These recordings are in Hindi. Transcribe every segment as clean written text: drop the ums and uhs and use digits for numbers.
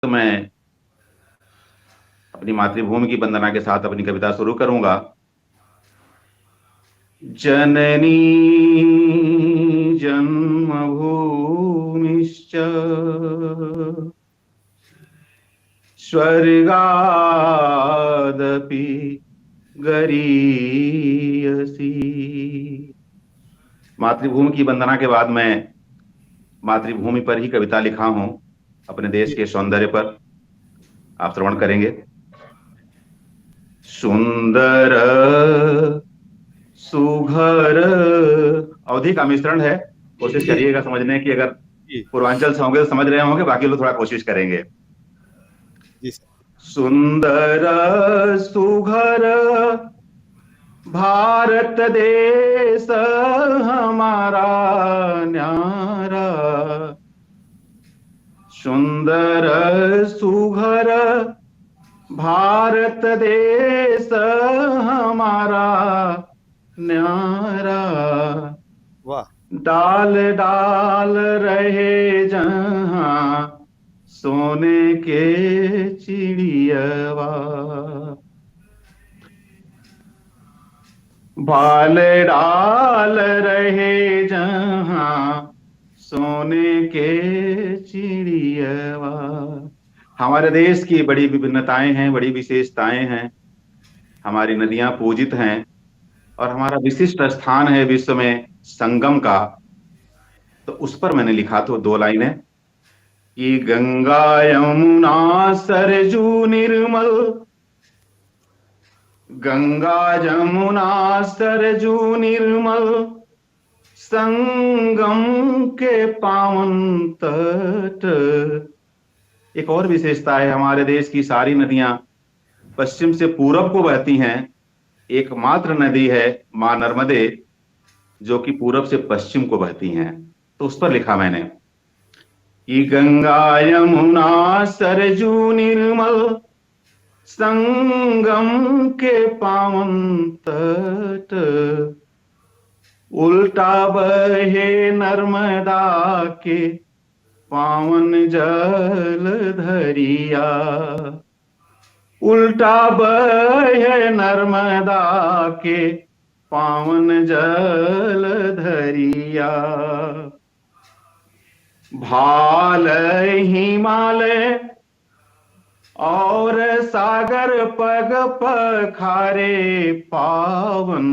तो मैं अपनी मातृभूमि की वंदना के साथ अपनी कविता शुरू करूंगा। जननी जन्मभूमिश्च स्वर्गादपि गरीयसी। मातृभूमि की वंदना के बाद मैं मातृभूमि पर ही कविता लिखा हूं, अपने देश जी। के सौंदर्य पर। आप श्रवण करेंगे। सुंदर सुघर, अवधि का मिश्रण है। कोशिश जी। करिएगा समझने की। अगर जी। पूर्वांचल से होंगे तो समझ रहे होंगे, बाकी लोग थोड़ा कोशिश करेंगे। जी सर। सुंदर सुघर भारत देश हमारा न्यारा। सुंदर सुघर भारत देश हमारा न्यारा। वाह। डाल डाल रहे जहां सोने के चिड़ियवा। बाल डाल रहे जहां सोने के चिड़ियवा। हमारे देश की बड़ी विभिन्नताएं हैं, बड़ी विशेषताएं हैं। हमारी नदियां पूजित हैं और हमारा विशिष्ट स्थान है विश्व में संगम का। तो उस पर मैंने लिखा तो दो लाइनें कि गंगा यमुना सरजू निर्मल। गंगा जमुना सरजू निर्मल संगम के पावन तट। एक और विशेषता है, हमारे देश की सारी नदियां पश्चिम से पूरब को बहती हैं। एकमात्र नदी है मां नर्मदे, जो कि पूरब से पश्चिम को बहती हैं। तो उस पर लिखा मैंने कि गंगा यमुना सरजू निर्मल संगम के पावन तट। उल्टा बहे नर्मदा के पावन जल धरिया। उल्टा बहे नर्मदा के पावन जल धरिया। भाल हिमालय और सागर पग पखारे पावन।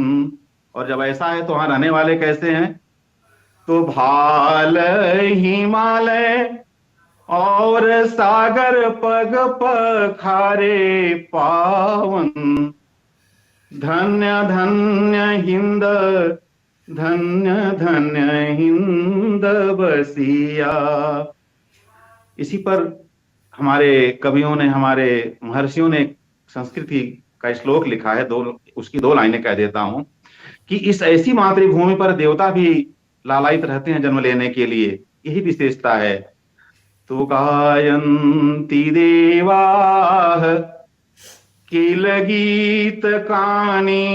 और जब ऐसा है तो वहां रहने वाले कैसे हैं? तो भाल हिमालय और सागर पग पखारे पावन। धन्य धन्य हिंद, धन्य धन्य हिंद बसिया। इसी पर हमारे कवियों ने, हमारे महर्षियों ने संस्कृति का श्लोक लिखा है। उसकी दो लाइनें कह देता हूं कि इस ऐसी मातृभूमि पर देवता भी लालायित रहते हैं जन्म लेने के लिए। यही विशेषता है। तो गायन्ति देवाः किल गीत कानी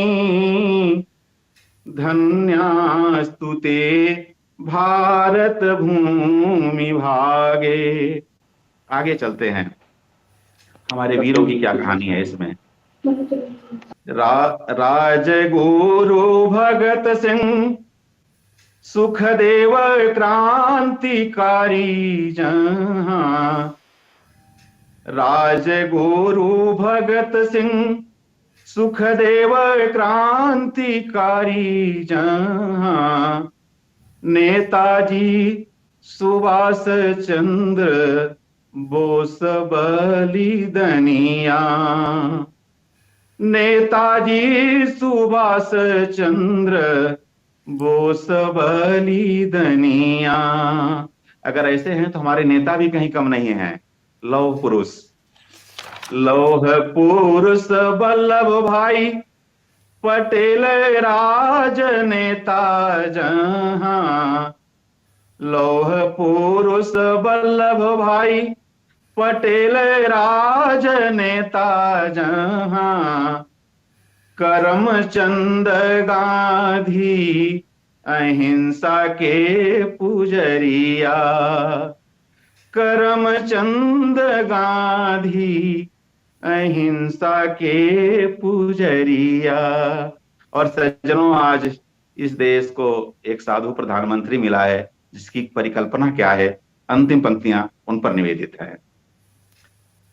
धन्यास्तु ते भारत भूमि भागे। आगे चलते हैं, हमारे वीरों की क्या कहानी है इसमें। राजगुरु भगत सिंह सुखदेव क्रांतिकारी जहां। राजगुरु भगत सिंह सुखदेव क्रांतिकारी जहां। नेताजी सुभाष चंद्र बोस बलिदानिया। नेताजी सुभाष चंद्र बोस बलिदानिया। अगर ऐसे हैं तो हमारे नेता भी कहीं कम नहीं हैं। लौह पुरुष, लौह पुरुष वल्लभ भाई पटेल राजनेता जहां। लौह पुरुष वल्लभ भाई पटेल राजनेता जहां। करमचंद गांधी अहिंसा के पुजरिया। करमचंद गांधी अहिंसा के पुजरिया। और सज्जनों, आज इस देश को एक साधु प्रधानमंत्री मिला है जिसकी परिकल्पना क्या है, अंतिम पंक्तियां उन पर निवेदित है।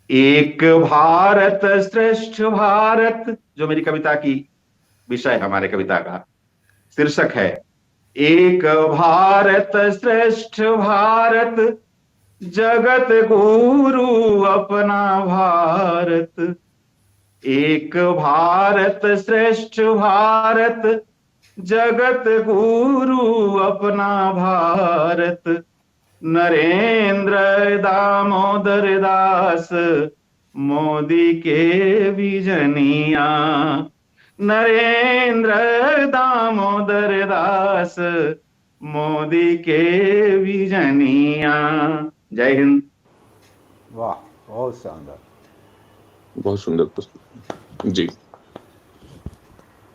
एक भारत श्रेष्ठ भारत, जो मेरी कविता की विषय, हमारे कविता का शीर्षक है। एक भारत श्रेष्ठ भारत, जगत गुरु अपना भारत। एक भारत श्रेष्ठ भारत, जगत गुरु अपना भारत। नरेंद्र दामोदर दास मोदी के विजनिया। नरेंद्र दामोदर दास मोदी के विजनिया। जय हिंद। वाह, बहुत शानदार। बहुत सुंदर पुस्तक जी।